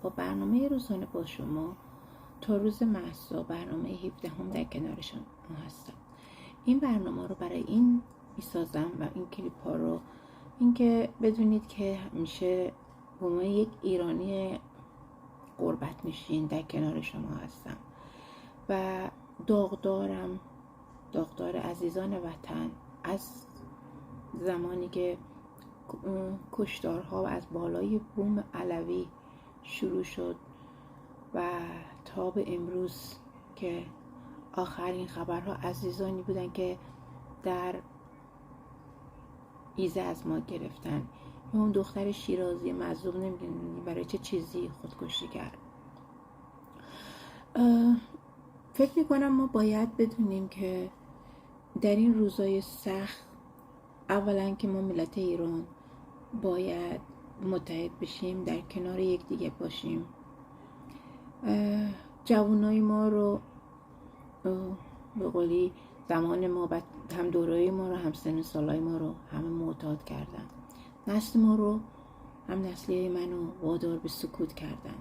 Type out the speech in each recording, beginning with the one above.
با برنامه روزانه با شما تا روز مهسا، برنامه 17 هم در کنار شما هستم. این برنامه رو برای این میسازم و این کلیپ ها رو اینکه بدونید که همیشه به عنوان یک ایرانی غربت نشین در کنار شما هستم و داغدار عزیزان وطن از زمانی که کشتارها از بالای بوم علوی شروع شد و تا به امروز که آخرین خبرها عزیزانی بودن که در ایزه از ما گرفتن. اون دختر شیرازی مظلوم نمیدونی برای چه چیزی خودکشی کرد. فکر میکنم ما باید بدونیم که در این روزای سخت اولا که ما ملت ایران باید متحد بشیم، در کنار یکدیگه باشیم. جوانای ما رو به قولی زمان ما هم دورای ما رو هم سن سالای ما رو همه معتاد کردن. نسل ما رو هم نسلی منو وادار به سکوت کردن.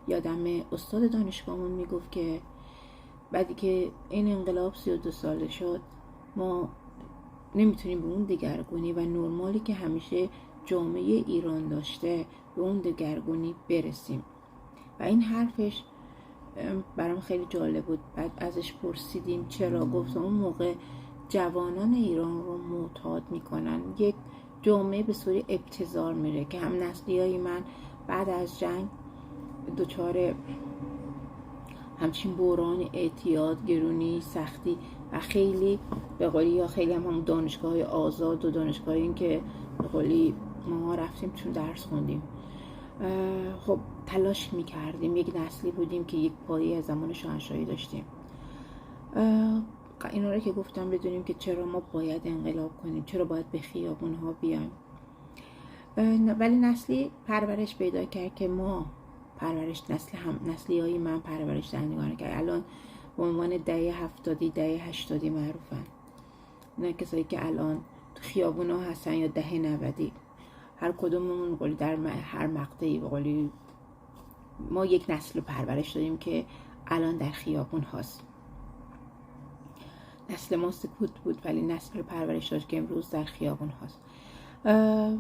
یادم استاد دانشگاهمون میگفت که بعدی که این انقلاب 32 ساله شد ما نمیتونیم به اون دگرگونی و نرمالی که همیشه جامعه ایران داشته به اون دگرگونی برسیم. و این حرفش برام خیلی جالب بود. بعد ازش پرسیدیم چرا، گفت اون موقع جوانان ایران رو معتاد میکنن، یک جامعه به صورت ابتذال میره که هم نسلیای من بعد از جنگ دچار همچین بحران اعتیاد، گرونی، سختی و خیلی به قولی یا خیلی هم دانشگاه آزاد و دانشگاه این که به قولی ما رفتیم چون درس خوندیم، خب تلاش میکردیم، یک نسلی بودیم که یک پایه از زمان شاهنشاهی داشتیم. اینا رو که گفتم بدونیم که چرا ما باید انقلاب کنیم، چرا باید به خیابون ها بیایم. ولی نسلی پرورش پیدا کرد که ما نسلی های من پرورش دهندگان کرد. الان به عنوان دهه 70 دهه 80 معروفن. نه کسایی که الان تو خیابون ها هستن یا دهه 90. هر کدوممون قولی در هر مقطعی بقولی ما یک نسل پرورش دادیم که الان در خیابون هاست. نسل ما سکوت بود ولی نسل پرورش داشت که امروز در خیابون هاست.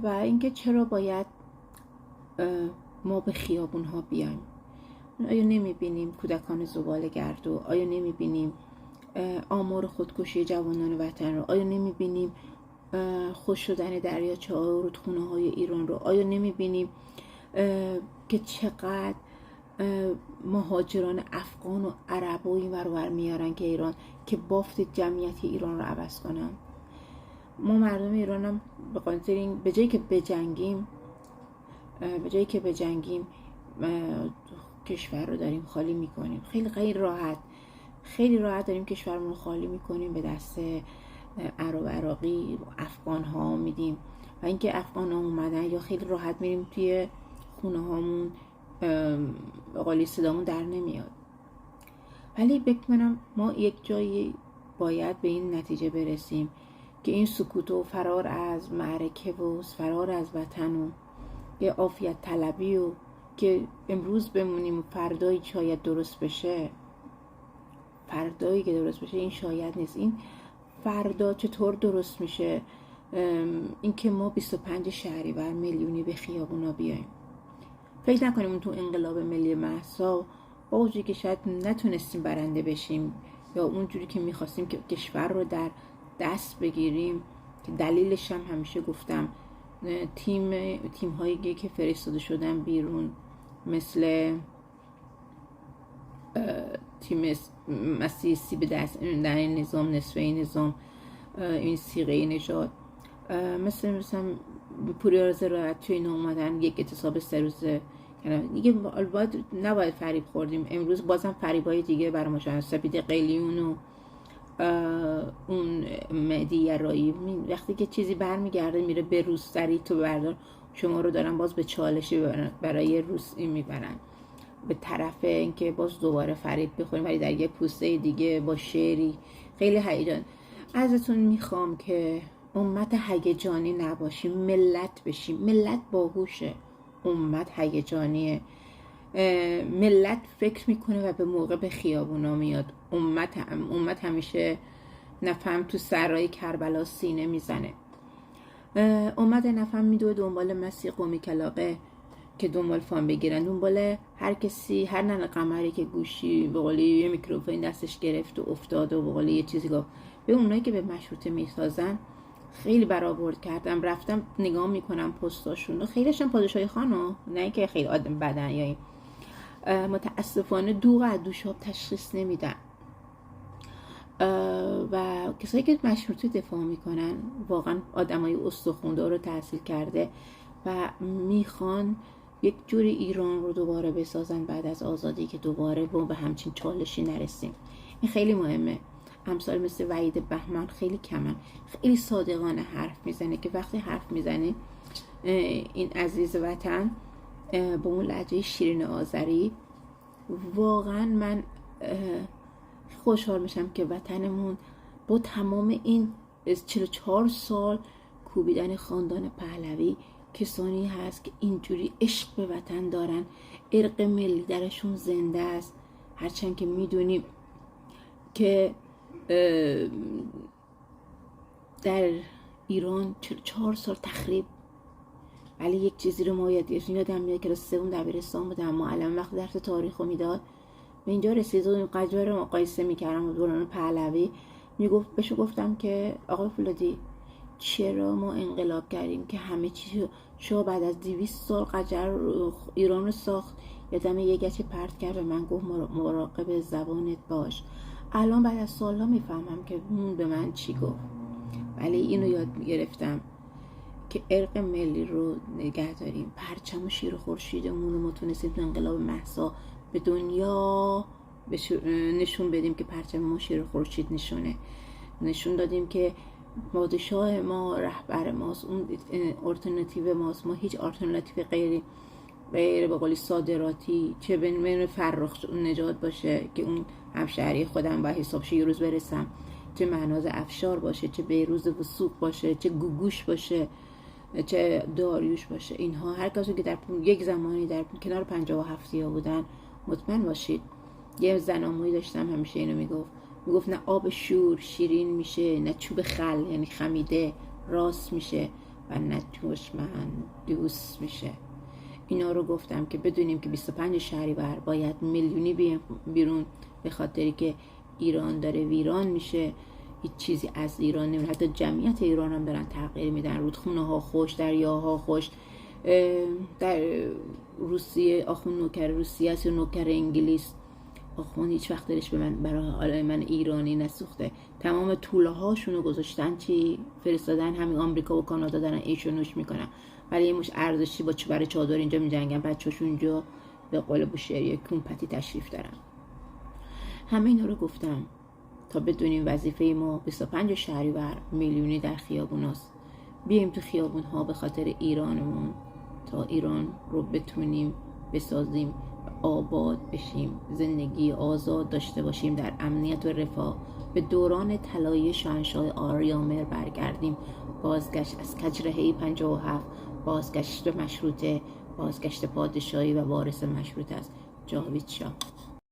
و اینکه چرا باید ما به خیابون ها بیایم. آیا نمیبینیم کودکان زباله‌گردو؟ آیا نمیبینیم آمار خودکشی جوانان وطن رو؟ آیا نمیبینیم خوش شدن دریاچه ها و رودخونه های ایران رو؟ آیا نمیبینیم که چقدر مهاجران افغان و عرب و این ور میارن که ایران که بافت جمعیت ایران رو عوض کنن؟ ما مردم ایران هم به خاطر این به جایی که بجنگیم کشور رو داریم خالی میکنیم. خیلی راحت داریم کشورمون رو خالی میکنیم، به دست عرب عراقی افغان ها میدیم. و اینکه افغان ها اومدن یا خیلی راحت میریم توی خونه هامون قالی صدامون در نمیاد. ولی بکنم ما یک جایی باید به این نتیجه برسیم که این سکوت و فرار از معرکه و فرار از وطن و یه عافیت طلبی و که امروز بمونیم و فردایی شاید درست بشه، فردایی که درست بشه این شاید نیست. این فردا چطور درست میشه؟ این که ما 25 شهریور میلیونی به خیابونا بیایم. فکر نکنیم اون تو انقلاب ملی مهسا با وجودی که شاید نتونستیم برنده بشیم یا اونجوری که میخواستیم که کشور رو در دست بگیریم، که دلیلش هم همیشه گفتم تیم هایی که فرستاده شدن بیرون مثل تیم مسیحی به دست در نظام نصفه نظام این صیغه نژاد مثل پوریا زراعت توی اینا اومدن یک اعتصاب 3 روزه دیگه. نباید فریب خوردیم. امروز بازم فریبای دیگه برای ما شدن. سپید قلیون و اون مهدی یرایی وقتی که چیزی برمیگرده میره به روسری تو بردار شما رو دارن باز به چالشی برای روسی میبرن به طرف اینکه باز دوباره فریب بخوریم ولی در یه پوسته دیگه با شعری. خیلی هیجان ازتون میخوام که امت هیجانی نباشیم، ملت بشیم. ملت باهوشه، امت هیجانیه. ملت فکر میکنه و به موقع به خیابونا میاد. امت همیشه نفهم تو سرای کربلا سینه میزنه. امت نفهم میدوه دنبال مسیح قومی کلاقه که دنبال فام بگیرن، دنبال هر کسی، هر ننه قمری که گوشی به قولی یه میکروفون دستش گرفت و افتاد و به قولی یه چیزی گفت. به اونایی که به مشروطه میسازن خیلی برآورد کردم، رفتم نگاه میکنم پستاشون و خیلیشون پادشاهی خانو، نه که خیلی آدم بدن یا این. متاسفانه دوغ از دوشاب تشخیص نمیدن و کسایی که مشروطه دفاع میکنن واقعا آدمای استخوندار رو تحصیل کرده و میخوان یک جوری ایران رو دوباره بسازن بعد از آزادی که دوباره به همچین چالشی نرسیم. این خیلی مهمه. امثال مثل وحید بهمن خیلی کمن، خیلی صادقانه حرف میزنه که وقتی حرف میزنه این عزیز وطن با اون لهجه شیرین آذری، واقعا من خوشحال میشم که وطنمون با تمام این 44 سال کوبیدن خاندان پهلوی کسانی هست که اینجوری عشق به وطن دارن، ارق ملی درشون زنده است. هرچند که میدونیم که در ایران 44 سال تخریب، ولی یک چیزی رو ما یادم میاد که سوم دبیرستان بودم، معلم وقت درس تاریخ رو میداد به اینجا رسید و این قضیه رو مقایسه میکردم با دوران پهلوی. بهشو گفتم که آقای فولادی چرا ما انقلاب کردیم که همه چیز شما بعد از 200 سال قجر ایران رو ساخت؟ یادم یه گچی پرت کرد به من گفت مراقب زبانت باش. الان بعد از سالها میفهمم که اون به من چی گفت، ولی اینو یاد گرفتم که ارق ملی رو نگه داریم، پرچم و شیر و خورشیدمون رو متونستیم تو انقلاب مهسا به دنیا نشون بدیم که پرچم ما شیر و خورشید نشون دادیم که پادشاه ما رهبر ماست، اون آلترناتیو ماست. ما هیچ آلترناتیو غیر به قولی صادراتی چه بین فرخ نجات باشه که اون همشهری خودم با حسابش یه روز برسم، چه مهناز افشار باشه، چه بیروز وثوق باشه، چه گوگوش باشه، چه داریوش باشه، اینها هر کسی که در یک زمانی در کنار 57 بودن، مطمئن باشید. یه زنامویی داشتم همیشه اینو میگفت نه آب شور شیرین میشه، نه چوب خل یعنی خمیده راست میشه و نه دشمن دوست میشه. اینا رو گفتم که بدونیم که 25 شهریور باید میلیونی بیرون، به خاطری که ایران داره ویران میشه، هیچ چیزی از ایران نمیره، حتی جمعیت ایران هم دارن تغییر میدن، رودخونه ها خوش، دریاها خوش. در روسیه آخون نوکر روسیه است یا نوکر انگلیس، آخون هیچ وقت دلش به من برای من ایرانی نسوخته. تمام طوله هاشونو گذاشتن چی فرستادن همین آمریکا و کانادا دارن ایشو نوش میکنن، ولی این مش ارزشی با برای چادر اینجا میجنگن، بچه‌شون اینجا به قول بوشهری کونپتی تشریف دارن. همه اینا رو گفتم تا بدونیم وظیفه ما 25 شهریور میلیونی در خیابوناست. بیایم تو خیابون ها به خاطر ایرانمون تا ایران رو بتونیم بسازیم، آباد بشیم، زندگی آزاد داشته باشیم در امنیت و رفاه، به دوران طلایی شاهنشاه آریامر برگردیم، بازگشت از کجرهه 57، بازگشت مشروطه، بازگشت پادشاهی و وارث مشروطه است. جاوید شاه.